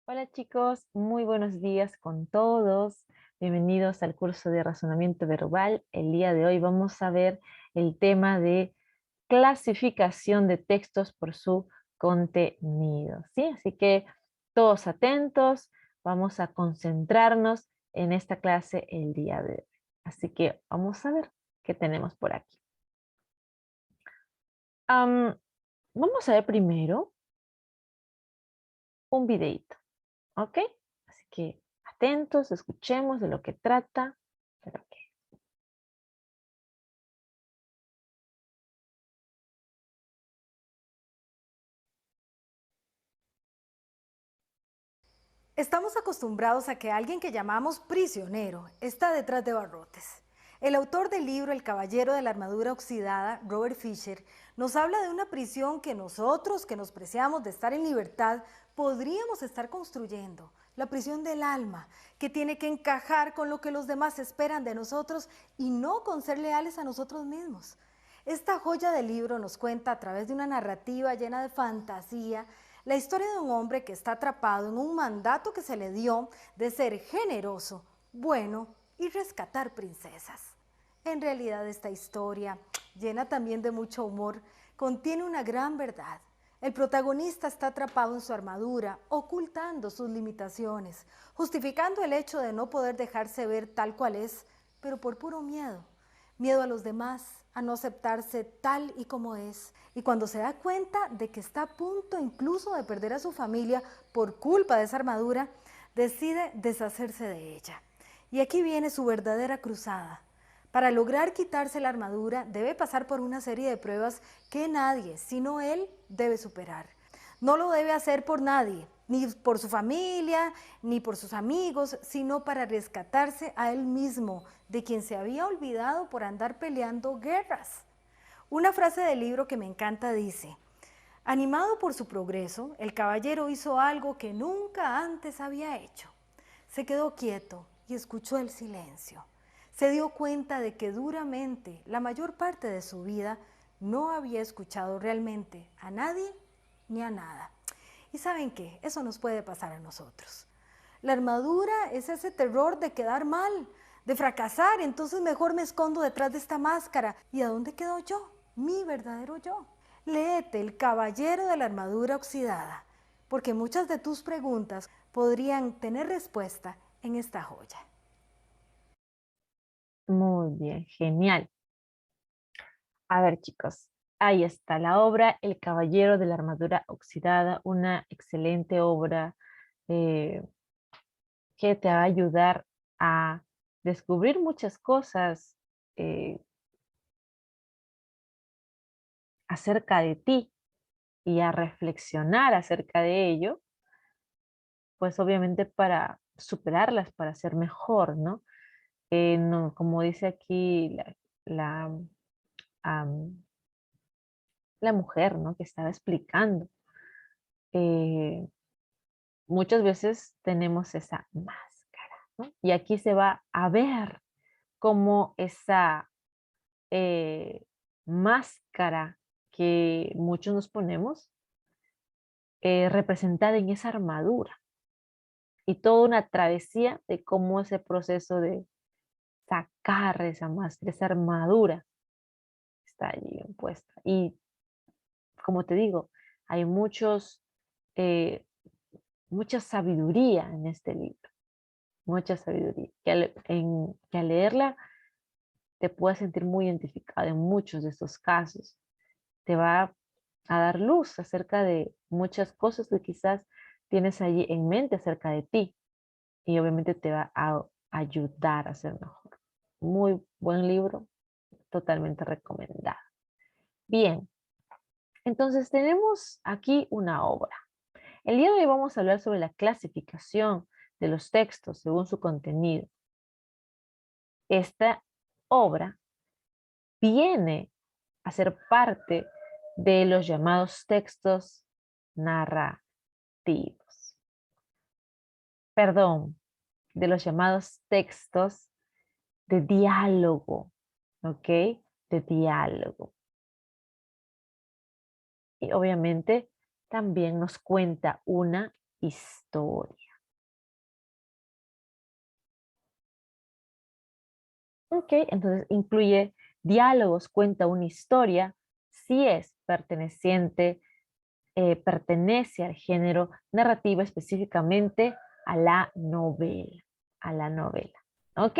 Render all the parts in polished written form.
Hola chicos, muy buenos días con todos. Bienvenidos al curso de razonamiento verbal. El día de hoy vamos a ver el tema de clasificación de textos por su contenido, ¿sí? Así que todos atentos, vamos a concentrarnos en esta clase el día de hoy. Así que vamos a ver qué tenemos por aquí. Vamos a ver primero un videito. ¿Ok? Así que atentos, escuchemos de lo que trata. Pero que Estamos acostumbrados a que alguien que llamamos prisionero está detrás de barrotes. El autor del libro El Caballero de la Armadura Oxidada, Robert Fisher, nos habla de una prisión que nosotros, que nos preciamos de estar en libertad, podríamos estar construyendo. La prisión del alma, que tiene que encajar con lo que los demás esperan de nosotros y no con ser leales a nosotros mismos. Esta joya del libro nos cuenta a través de una narrativa llena de fantasía la historia de un hombre que está atrapado en un mandato que se le dio de ser generoso, bueno y rescatar princesas. En realidad esta historia, llena también de mucho humor, contiene una gran verdad. El protagonista está atrapado en su armadura, ocultando sus limitaciones, justificando el hecho de no poder dejarse ver tal cual es, pero por puro miedo. Miedo a los demás, a no aceptarse tal y como es. Y cuando se da cuenta de que está a punto incluso de perder a su familia por culpa de esa armadura, decide deshacerse de ella. Y aquí viene su verdadera cruzada. Para lograr quitarse la armadura debe pasar por una serie de pruebas que nadie, sino él, debe superar. No lo debe hacer por nadie, ni por su familia, ni por sus amigos, sino para rescatarse a él mismo, de quien se había olvidado por andar peleando guerras. Una frase del libro que me encanta dice: animado por su progreso, el caballero hizo algo que nunca antes había hecho. Se quedó quieto y escuchó el silencio. Se dio cuenta de que duramente la mayor parte de su vida no había escuchado realmente a nadie ni a nada. ¿Y saben qué? Eso nos puede pasar a nosotros. La armadura es ese terror de quedar mal, de fracasar, entonces mejor me escondo detrás de esta máscara. ¿Y a dónde quedo yo? Mi verdadero yo. Léete El Caballero de la Armadura Oxidada, porque muchas de tus preguntas podrían tener respuesta en esta joya. muy bien, genial. A ver chicos, ahí está la obra El Caballero de la Armadura Oxidada, una excelente obra eh, que te va a ayudar a descubrir muchas cosas eh, acerca de ti y a reflexionar acerca de ello, pues obviamente para superarlas, para ser mejor, ¿no? No, como dice aquí la, am, la mujer, ¿no? Que estaba explicando, eh, muchas veces tenemos esa máscara, ¿no? Y aquí se va a ver cómo esa eh, máscara que muchos nos ponemos, representada en esa armadura y toda una travesía de cómo ese proceso de sacar esa máscara, esa armadura está allí puesta. Y como te digo, hay eh, mucha sabiduría en este libro, mucha sabiduría, que al leerla te puedas sentir muy identificado en muchos de estos casos. Te va a dar luz acerca de muchas cosas que quizás tienes allí en mente acerca de ti y obviamente te va a ayudar a ser mejor. Muy buen libro, totalmente recomendado. Bien, entonces tenemos aquí una obra. El día de hoy vamos a hablar sobre la clasificación de los textos según su contenido. Esta obra viene a ser parte de los llamados textos narrativos. Perdón, de los llamados textos de diálogo, ¿ok? De diálogo. Y obviamente también nos cuenta una historia. Ok, entonces incluye diálogos, cuenta una historia, si es pertenece al género narrativo, específicamente a la novela, ¿ok?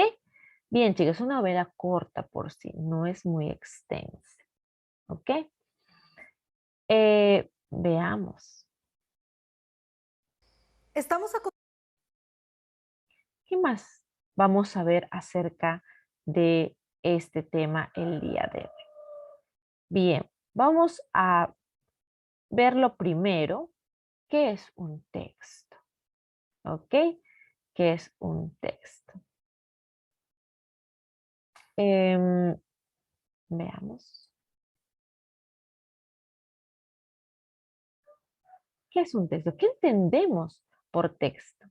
Bien, chicos, es una novela corta por sí, no es muy extensa, ¿ok? Veamos. Estamos ¿Qué más vamos a ver acerca de este tema el día de hoy? Bien, vamos a ver lo primero, ¿qué es un texto? ¿Ok? ¿Qué es un texto? Em, veamos. ¿Qué es un texto? ¿Qué entendemos por texto?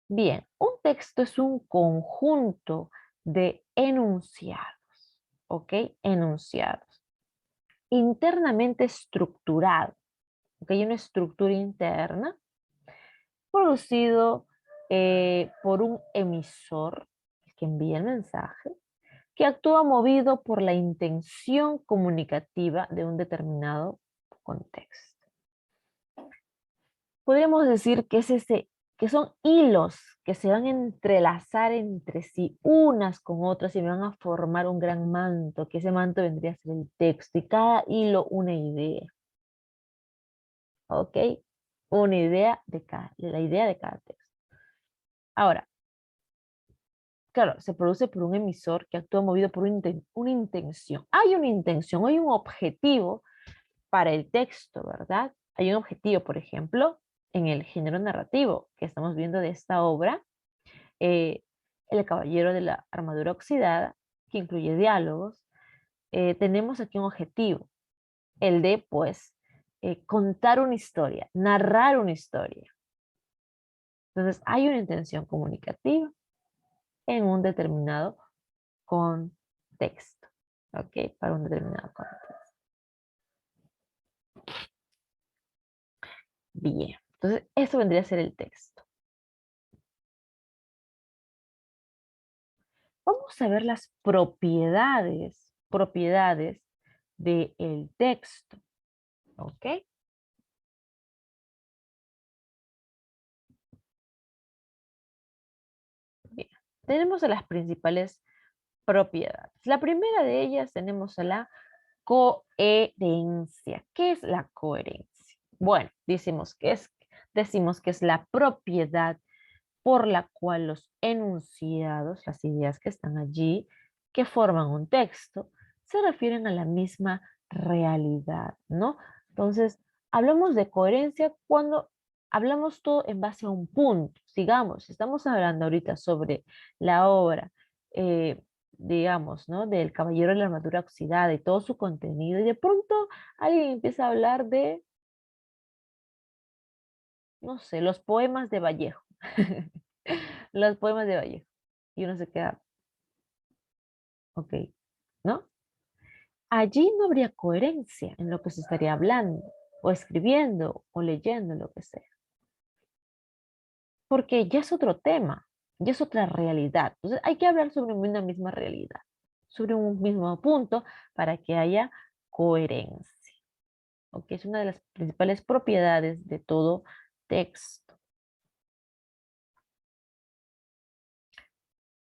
Bien, un texto es un conjunto de enunciados, ¿ok? Enunciados. Internamente estructurado, ¿ok? Hay una estructura interna producido por un emisor, el que envía el mensaje, que actúa movido por la intención comunicativa de un determinado contexto. Podríamos decir que que son hilos que se van a entrelazar entre sí unas con otras y van a formar un gran manto, que ese manto vendría a ser el texto y cada hilo una idea. ¿Ok? Una idea de la idea de cada texto. Ahora, claro, se produce por un emisor que actúa movido por una intención. Hay una intención, hay un objetivo para el texto, ¿verdad? Hay un objetivo, por ejemplo, en el género narrativo que estamos viendo de esta obra, eh, El Caballero de la Armadura Oxidada, que incluye diálogos. Tenemos aquí un objetivo, el de, pues, contar una historia, narrar una historia. Entonces, hay una intención comunicativa en un determinado contexto, ¿ok? Para un determinado contexto. Bien, entonces eso vendría a ser el texto. Vamos a ver las propiedades del texto, ¿ok? Bien, tenemos a las principales propiedades. La primera de ellas tenemos a la coherencia. ¿Qué es la coherencia? Bueno, decimos que es la propiedad por la cual los enunciados, las ideas que están allí, que forman un texto, se refieren a la misma realidad, ¿no? Entonces, hablamos de coherencia cuando hablamos todo en base a un punto. Sigamos, estamos hablando ahorita sobre la obra, eh, digamos, ¿no? Del Caballero de la Armadura Oxidada y todo su contenido, y de pronto alguien empieza a hablar de, no sé, los poemas de Vallejo. Los poemas de Vallejo. Y uno se queda, ok, ¿no? Allí no habría coherencia en lo que se estaría hablando, o escribiendo, o leyendo, lo que sea. Porque ya es otro tema, ya es otra realidad. Entonces hay que hablar sobre una misma realidad, sobre un mismo punto para que haya coherencia. ¿Ok? Es una de las principales propiedades de todo texto.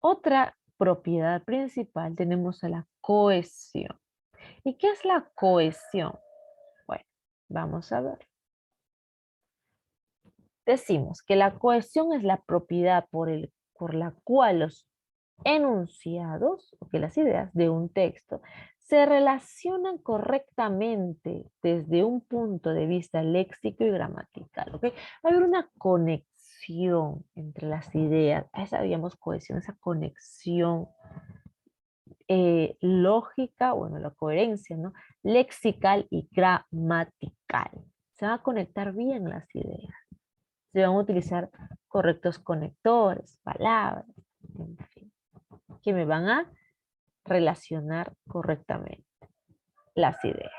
Otra propiedad principal tenemos a la cohesión. ¿Y qué es la cohesión? Bueno, vamos a ver. Decimos que la cohesión es la propiedad por la cual los enunciados, o que las ideas de un texto, se relacionan correctamente desde un punto de vista léxico y gramatical. ¿Ok? Va a haber una conexión entre las ideas. A esa habíamos cohesión, esa conexión lógica, bueno, la coherencia, ¿no? Lexical y gramatical. Se van a conectar bien las ideas. Se van a utilizar correctos conectores, palabras, en fin, que me van a relacionar correctamente las ideas.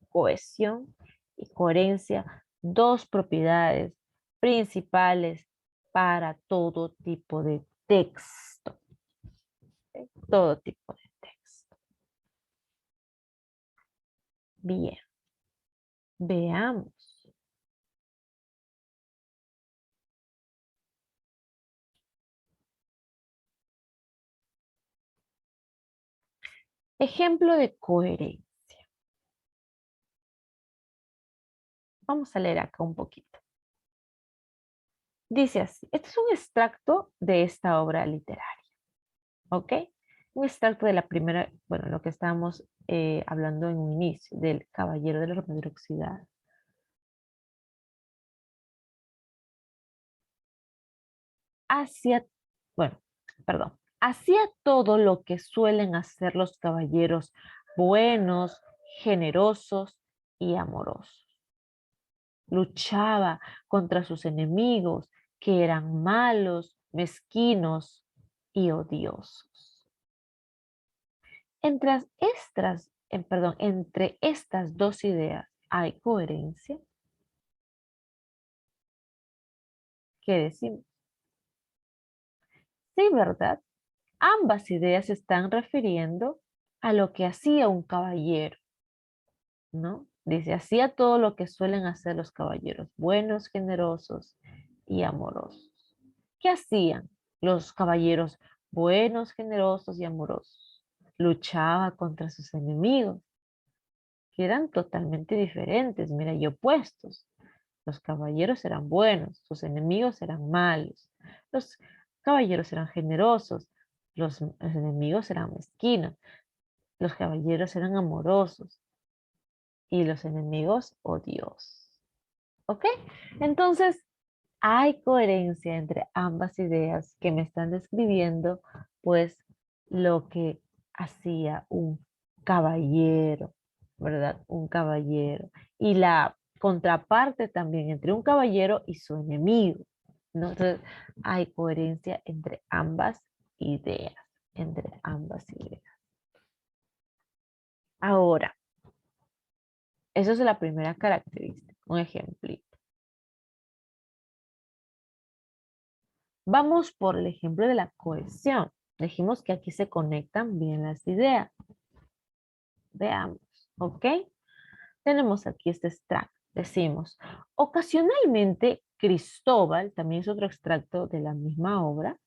Cohesión y coherencia dos propiedades principales para todo tipo de texto. ¿Ok? Todo tipo de texto. Bien, veamos. Ejemplo de coherencia. Vamos a leer acá un poquito. Dice así, este es un extracto de esta obra literaria, ¿ok? Un extracto de la primera, bueno, lo que estábamos hablando en un inicio, del Caballero de la Armadura Oxidada. Hacía, bueno, perdón, hacía todo lo que suelen hacer los caballeros buenos, generosos y amorosos. Luchaba contra sus enemigos, que eran malos, mezquinos y odiosos. Entre estas dos ideas hay coherencia. ¿Qué decimos? Sí, ¿verdad? Ambas ideas se están refiriendo a lo que hacía un caballero, ¿no? Dice, hacía todo lo que suelen hacer los caballeros, buenos, generosos y amorosos. ¿Qué hacían los caballeros buenos, generosos y amorosos? Luchaba contra sus enemigos, que eran totalmente diferentes, mira, y opuestos. Los caballeros eran buenos, sus enemigos eran malos. Los caballeros eran generosos, los enemigos eran mezquinos. Los caballeros eran amorosos y los enemigos odiosos. ¿Ok? Entonces, hay coherencia entre ambas ideas que me están describiendo, pues, lo que hacía un caballero, ¿verdad? Un caballero. Y la contraparte también entre un caballero y su enemigo, ¿no? Entonces, hay coherencia entre ambas ideas, entre ambas ideas. Ahora, esa es la primera característica, un ejemplito. Vamos por el ejemplo de la cohesión. Dijimos que aquí se conectan bien las ideas. Veamos, ¿ok? Tenemos aquí este extracto. Decimos, ocasionalmente Cristóbal, también es otro extracto de la misma obra,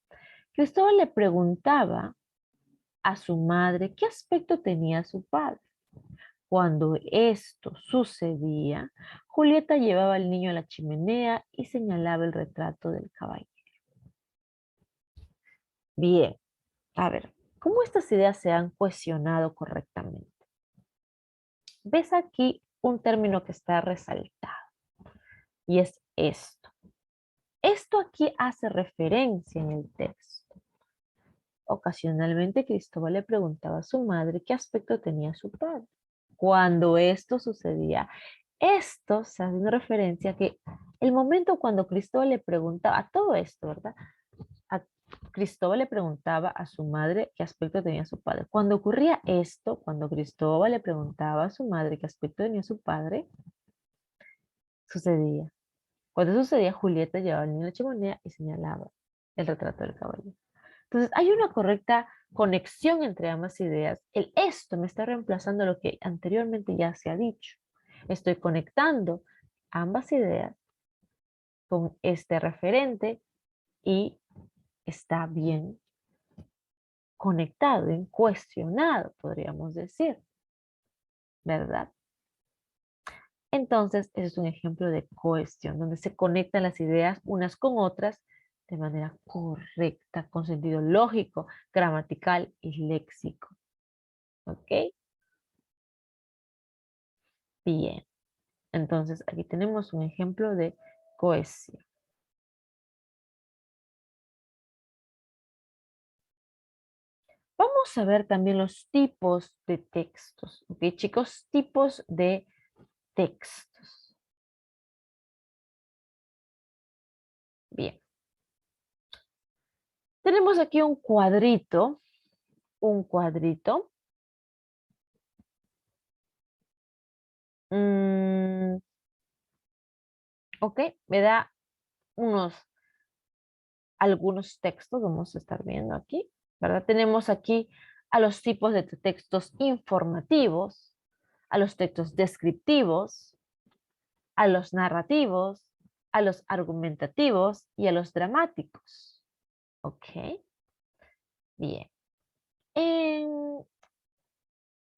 Cristóbal le preguntaba a su madre qué aspecto tenía su padre. Cuando esto sucedía, Julieta llevaba al niño a la chimenea y señalaba el retrato del caballero. Bien, a ver, ¿cómo estas ideas se han cuestionado correctamente? Ves aquí un término que está resaltado y es esto. Esto aquí hace referencia en el texto. Ocasionalmente Cristóbal le preguntaba a su madre qué aspecto tenía su padre. Cuando esto sucedía, esto se hace una referencia a que el momento cuando Cristóbal le preguntaba a todo esto, ¿verdad? A Cristóbal le preguntaba a su madre qué aspecto tenía su padre. Cuando ocurría esto, cuando Cristóbal le preguntaba a su madre qué aspecto tenía su padre, sucedía. Cuando sucedía, Julieta llevaba al niño a la chimenea y señalaba el retrato del caballero. Entonces, hay una correcta conexión entre ambas ideas. El esto me está reemplazando lo que anteriormente ya se ha dicho. Estoy conectando ambas ideas con este referente y está bien conectado, bien cuestionado, podríamos decir, ¿verdad? Entonces, ese es un ejemplo de cohesión, donde se conectan las ideas unas con otras de manera correcta, con sentido lógico, gramatical y léxico. ¿Ok? Bien. Entonces, aquí tenemos un ejemplo de cohesión. Vamos a ver también los tipos de textos. ¿Ok, chicos? Tipos de textos. Bien. Tenemos aquí un cuadrito. Un cuadrito. Mm, ¿Ok? Me da algunos textos, vamos a estar viendo aquí, ¿verdad? Tenemos aquí a los tipos de textos informativos, a los textos descriptivos, a los narrativos, a los argumentativos y a los dramáticos. ¿Ok? Bien. ¿En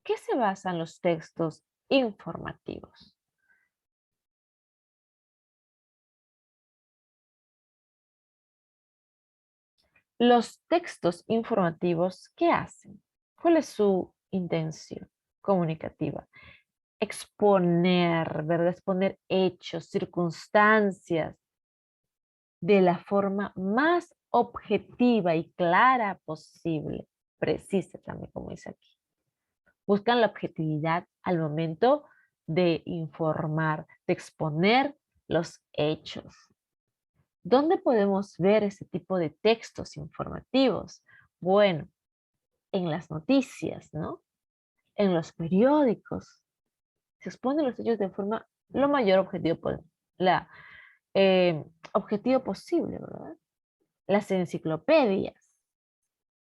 qué se basan los textos informativos? Los textos informativos, ¿qué hacen? ¿Cuál es su intención comunicativa? Exponer, ¿verdad? Exponer hechos, circunstancias de la forma más objetiva y clara posible. Precisa también, como dice aquí. Buscan la objetividad al momento de informar, de exponer los hechos. ¿Dónde podemos ver ese tipo de textos informativos? Bueno, en las noticias, ¿no? En los periódicos. Se exponen los hechos de forma lo mayor la, eh, objetivo posible, ¿verdad? Las enciclopedias.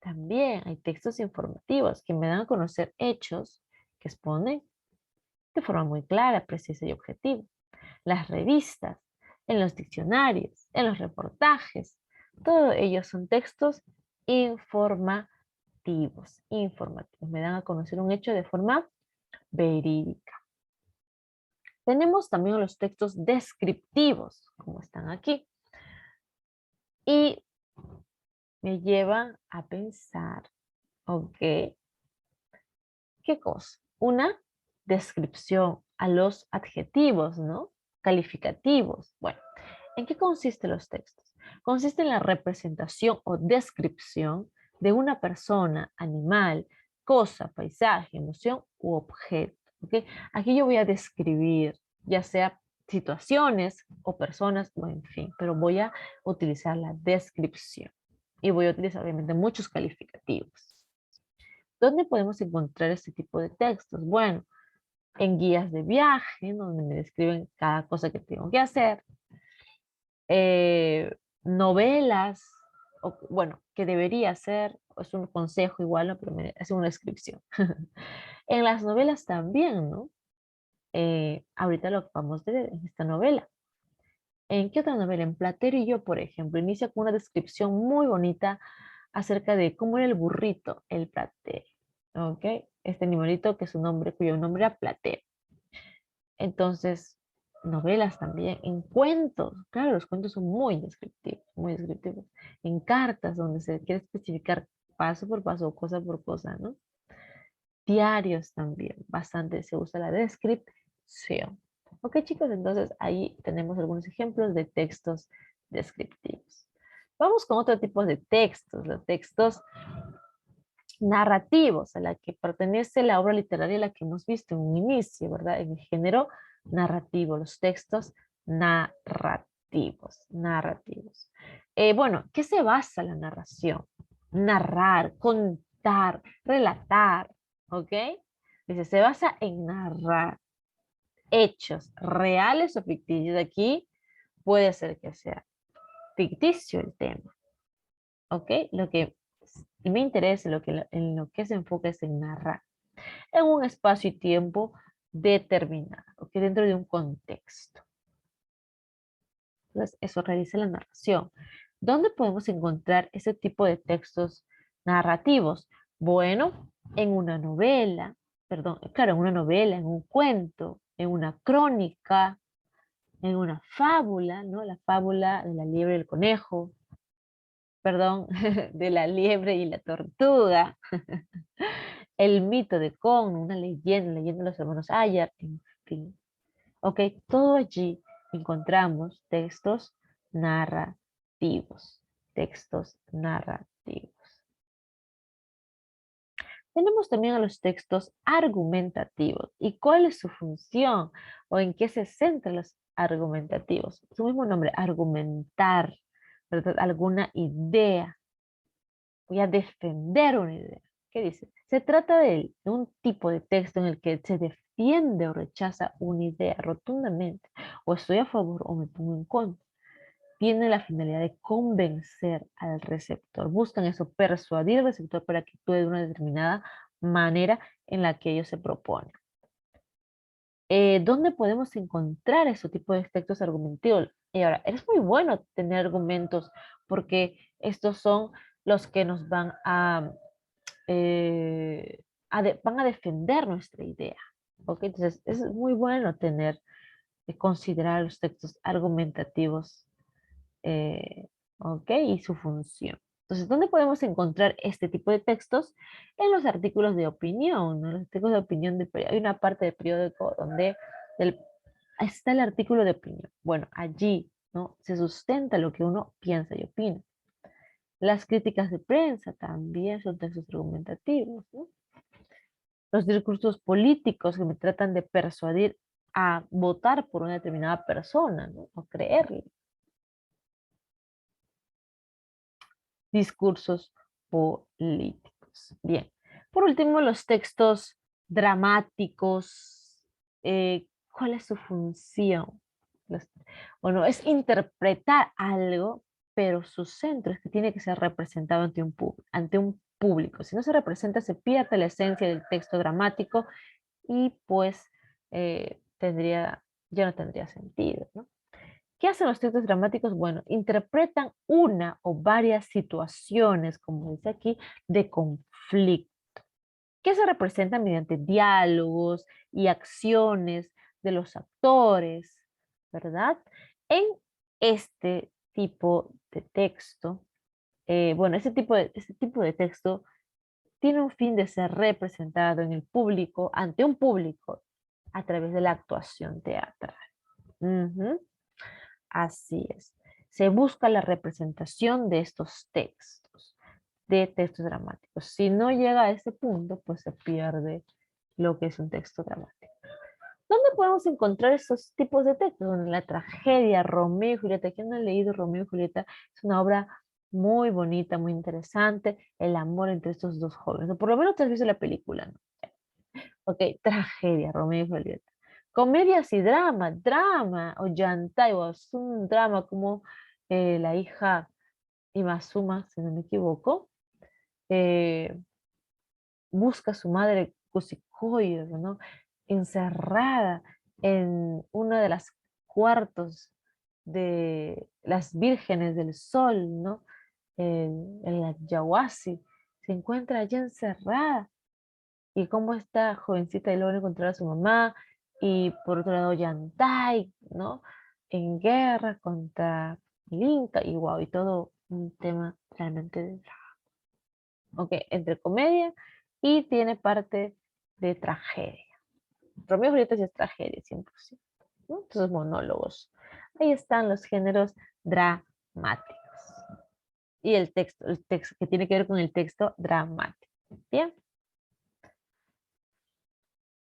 También hay textos informativos que me dan a conocer hechos que exponen de forma muy clara, precisa y objetiva. Las revistas, en los diccionarios, en los reportajes, todos ellos son textos informativos. Me dan a conocer un hecho de forma verídica. Tenemos también los textos descriptivos, como están aquí, y me llevan a pensar, ok, ¿qué cosa? Una descripción a los adjetivos, ¿no? Calificativos. Bueno, ¿en qué consisten los textos? Consiste en la representación o descripción de una persona, animal, cosa, paisaje, emoción u objeto. ¿Ok? Aquí yo voy a describir, ya sea situaciones o personas, o en fin, pero voy a utilizar la descripción. Y voy a utilizar obviamente muchos calificativos. ¿Dónde podemos encontrar este tipo de textos? Bueno, en guías de viaje, donde me describen cada cosa que tengo que hacer, novelas, o, bueno, que debería ser, es un consejo igual, ¿no? Pero es una descripción. En las novelas también, ¿no? Ahorita lo vamos a ver en esta novela. ¿En qué otra novela? En Platero y yo, por ejemplo, inicia con una descripción muy bonita acerca de cómo era el burrito, el Platero. ¿Ok? Este animalito que su nombre, cuyo nombre era Platero. Entonces, novelas también, en cuentos, claro, los cuentos son muy descriptivos, muy descriptivos. En cartas, donde se quiere especificar paso por paso, cosa por cosa, ¿no? Diarios también, bastante se usa la descripción. Ok, chicos, entonces ahí tenemos algunos ejemplos de textos descriptivos. Vamos con otro tipo de textos, los textos narrativos, a la que pertenece la obra literaria a la que hemos visto en un inicio, ¿verdad? En el género narrativo, los textos narrativos. Bueno, ¿qué se basa la narración? Narrar, contar, relatar, ¿ok? Dice, se basa en narrar hechos reales o ficticios. Aquí puede ser que sea ficticio el tema, ¿ok? Lo que me interesa, en lo que se enfoca es en narrar en un espacio y tiempo determinado, ¿ok? Dentro de un contexto. Entonces, eso realiza la narración. ¿Dónde podemos encontrar ese tipo de textos narrativos? Bueno, en una novela, perdón, claro, en una novela, en un cuento, en una crónica, en una fábula, ¿no? La fábula de la liebre y el conejo, perdón, de la liebre y la tortuga, el mito de Kong, una leyenda de los hermanos Ayer, en fin. Ok, todo allí encontramos narrativos, textos narrativos. Tenemos también a los textos argumentativos. ¿Y cuál es su función o en qué se centran los argumentativos? Su mismo nombre, argumentar, ¿verdad? Alguna idea. Voy a defender una idea. ¿Qué dice? Se trata de un tipo de texto en el que se defiende o rechaza una idea rotundamente o estoy a favor o me pongo en contra. Tiene la finalidad de convencer al receptor. Buscan eso, persuadir al receptor para que actúe de una determinada manera en la que ellos se proponen. ¿Dónde podemos encontrar ese tipo de textos argumentativos? Y ahora, es muy bueno tener argumentos porque estos son los que nos van van a defender nuestra idea. ¿Ok? Entonces, es muy bueno considerar los textos argumentativos, ¿ok? Y su función. Entonces, ¿dónde podemos encontrar este tipo de textos? En los artículos de opinión, ¿no? Los artículos de opinión hay una parte del periódico donde del- está el artículo de opinión. Bueno, allí, ¿no? Se sustenta lo que uno piensa y opina. Las críticas de prensa también son textos argumentativos, ¿no? Los discursos políticos que me tratan de persuadir a votar por una determinada persona, ¿no? O creerle. Discursos políticos. Bien. Por último, los textos dramáticos. ¿Cuál es su función? Bueno, es interpretar algo, pero su centro es que tiene que ser representado ante un público. Si no se representa, se pierde la esencia del texto dramático y pues ya no tendría sentido, ¿no? ¿Qué hacen los textos dramáticos? Bueno, interpretan una o varias situaciones, como dice aquí, de conflicto, que se representan mediante diálogos y acciones de los actores, ¿verdad? En este tipo de texto, bueno, este tipo de texto tiene un fin de ser representado en el público, ante un público, a través de la actuación teatral. Ujú. Así es. Se busca la representación de estos textos, de textos dramáticos. Si no llega a ese punto, pues se pierde lo que es un texto dramático. ¿Dónde podemos encontrar esos tipos de textos? En la tragedia, Romeo y Julieta. ¿Quién no ha leído Romeo y Julieta? Es una obra muy bonita, muy interesante. El amor entre estos dos jóvenes. O por lo menos te has visto la película, ¿no? Ok, tragedia, Romeo y Julieta. Comedias y drama, o yantai, o es un drama como la hija Imazuma, si no me equivoco, eh, busca a su madre Kusikoyo, ¿no? Encerrada en uno de los cuartos de las vírgenes del sol, ¿no? En la Yahuasi. Se encuentra allí encerrada y cómo esta jovencita y logra encontrar a su mamá, y por otro lado Yantai, ¿no? En guerra contra el Inca, y wow, y todo un tema realmente de drama. Ok, entre comedia y tiene parte de tragedia. Romeo y Julieta sí es tragedia, 100%, ¿no? Entonces monólogos. Ahí están los géneros dramáticos. Y el texto que tiene que ver con el texto dramático. Bien.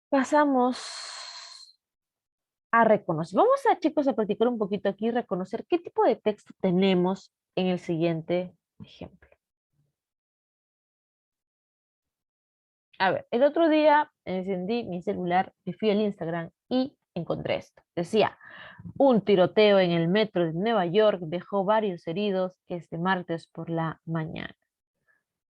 Pasamos a reconocer. Vamos a, chicos, a practicar un poquito aquí, reconocer qué tipo de texto tenemos en el siguiente ejemplo. A ver, el otro día encendí mi celular, me fui al Instagram y encontré esto. Decía, un tiroteo en el metro de Nueva York dejó varios heridos este martes por la mañana.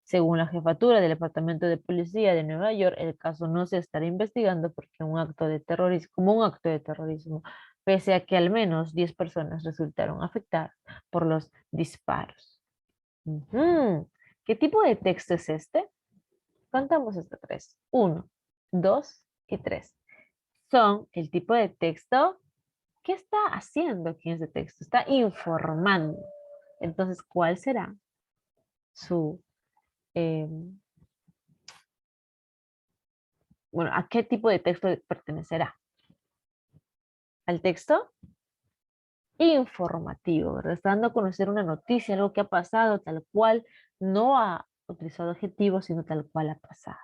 Según la jefatura del Departamento de Policía de Nueva York, el caso no se estará investigando porque como un acto de terrorismo, pese a que al menos 10 personas resultaron afectadas por los disparos. Ujú. ¿Qué tipo de texto es este? Contamos hasta tres. Uno, dos y tres. Son el tipo de texto. ¿Qué está haciendo aquí en este texto? Está informando. Entonces, ¿cuál será su em, bueno, ¿a qué tipo de texto pertenecerá? ¿Al texto? Informativo, ¿verdad? Está dando a conocer una noticia, algo que ha pasado tal cual, no ha utilizado adjetivos, sino tal cual ha pasado.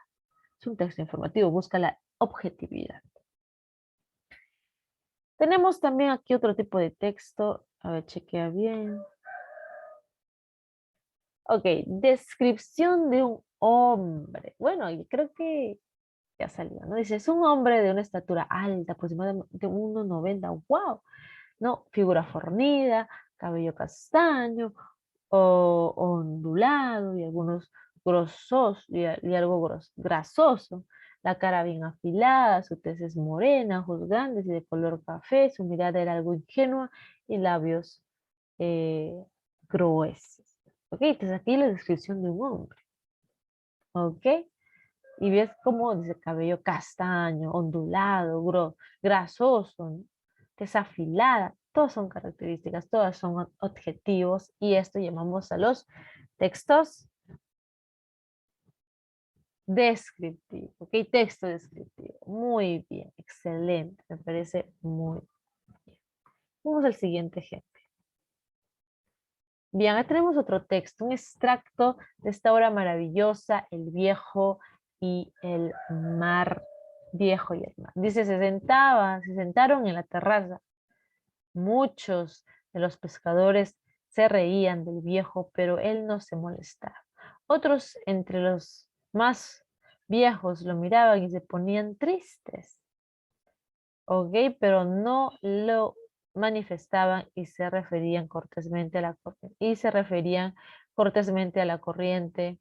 Es un texto informativo, busca la objetividad. Tenemos también aquí otro tipo de texto. A ver, chequea bien. Ok, descripción de un hombre. Bueno, yo creo que ya salió, ¿no? Dice, es un hombre de una estatura alta, aproximadamente 1,90, wow, ¿no? Figura fornida, cabello castaño o ondulado y algunos grosos y algo grasoso. La cara bien afilada, su tez es morena, ojos grandes y de color café, su mirada era algo ingenua y labios eh, gruesos. Ok, entonces aquí la descripción de un hombre. Ok, y ves cómo dice cabello castaño, ondulado, grasoso, ¿no? Desafilada, todas son características, todas son objetivos y esto llamamos a los textos descriptivos, ¿ok? Texto descriptivo, muy bien, excelente, me parece muy bien. Vamos al siguiente ejemplo. Bien, acá tenemos otro texto, un extracto de esta obra maravillosa, El viejo y el mar. Viejo y el mar. Dice, se sentaron en la terraza. Muchos de los pescadores se reían del viejo, pero él no se molestaba. Otros entre los más viejos lo miraban y se ponían tristes. Ok, pero no lo manifestaban y se referían cortésmente a la corriente. Y se referían cortésmente a la corriente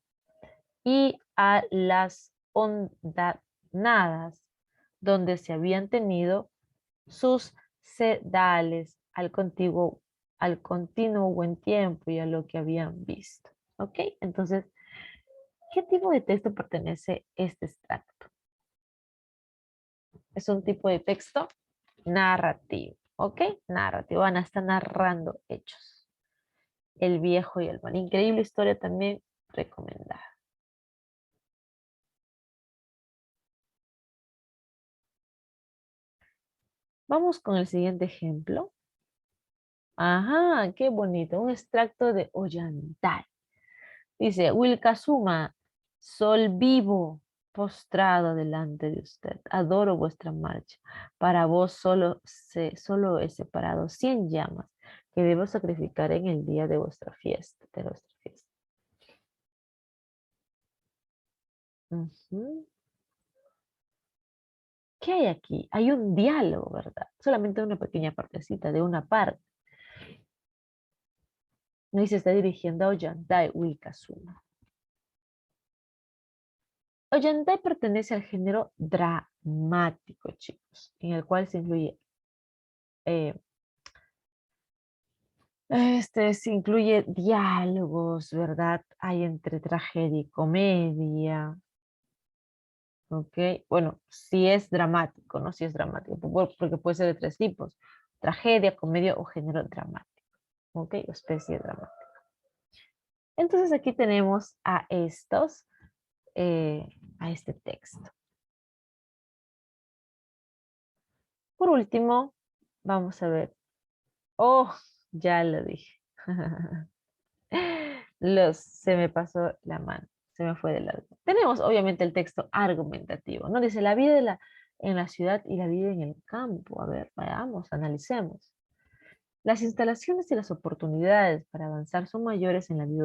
y a las hondanadas donde se habían tenido sus sedales al continuo buen tiempo y a lo que habían visto. ¿Ok? Entonces, ¿qué tipo de texto pertenece este extracto? Es un tipo de texto narrativo. ¿Ok? Narrativo. Van a estar narrando hechos. El viejo y el mal. Increíble historia también recomendada. Vamos con el siguiente ejemplo. Ajá, qué bonito. Un extracto de Ollantay. Dice, Wilkazuma, sol vivo, postrado delante de usted. Adoro vuestra marcha. Para vos solo he separado 100 llamas que debo sacrificar en el día de vuestra fiesta. Ujú. ¿Qué hay aquí? Hay un diálogo, ¿verdad? Solamente una pequeña partecita de una parte. Y se está dirigiendo a Ollantay Wilkazuma. Ollantay pertenece al género dramático, chicos, en el cual se incluye eh, se incluye diálogos, ¿verdad? Hay entre tragedia y comedia, ¿ok? Bueno, si es dramático, ¿no? Si es dramático, porque puede ser de tres tipos, tragedia, comedia o género dramático, ¿ok? O especie dramática. Entonces aquí tenemos a a este texto. Por último, vamos a ver. Oh, ya lo dije. Se me pasó la mano, se me fue de lado. Tenemos obviamente el texto argumentativo, ¿no? Dice la vida en la ciudad y la vida en el campo. A ver, veamos, analicemos. Las instalaciones y las oportunidades para avanzar son mayores en la vida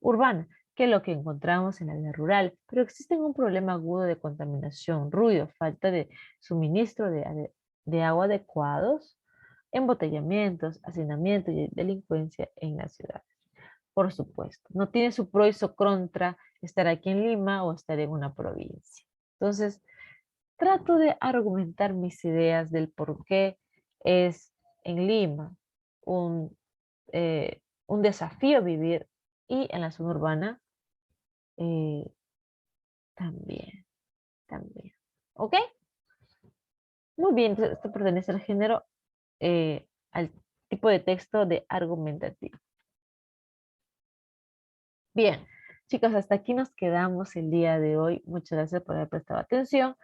urbana que lo que encontramos en la vida rural, pero existe un problema agudo de contaminación, ruido, falta de suministro de agua adecuados, embotellamientos, hacinamiento y delincuencia en la ciudad. Por supuesto, no tiene su pro y su contra estar aquí en Lima o estar en una provincia. Entonces, trato de argumentar mis ideas del por qué es en Lima un, un desafío vivir y en la zona urbana eh, también, también. ¿Ok? Muy bien, entonces esto pertenece al género, al tipo de texto de argumentativo. Bien, chicos, hasta aquí nos quedamos el día de hoy. Muchas gracias por haber prestado atención.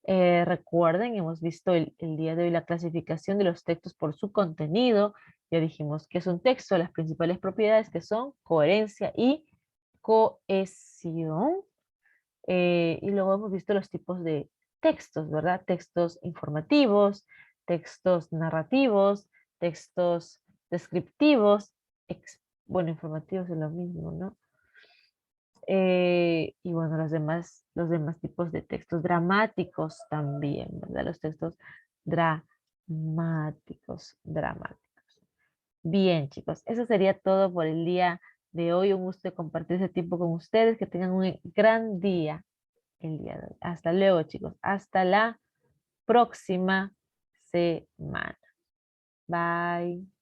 Recuerden, hemos visto el día de hoy la clasificación de los textos por su contenido. Ya dijimos que es un texto, las principales propiedades que son coherencia y cohesión. Y luego hemos visto los tipos de textos, ¿verdad? Textos informativos, textos narrativos, textos descriptivos, bueno, informativos es lo mismo, ¿no? Y bueno, los demás tipos de textos dramáticos también, ¿verdad? Los textos dramáticos. Bien, chicos, eso sería todo por el día de hoy. Un gusto de compartir ese tiempo con ustedes. Que tengan un gran día el día de hoy. Hasta luego, chicos. Hasta la próxima semana. Bye.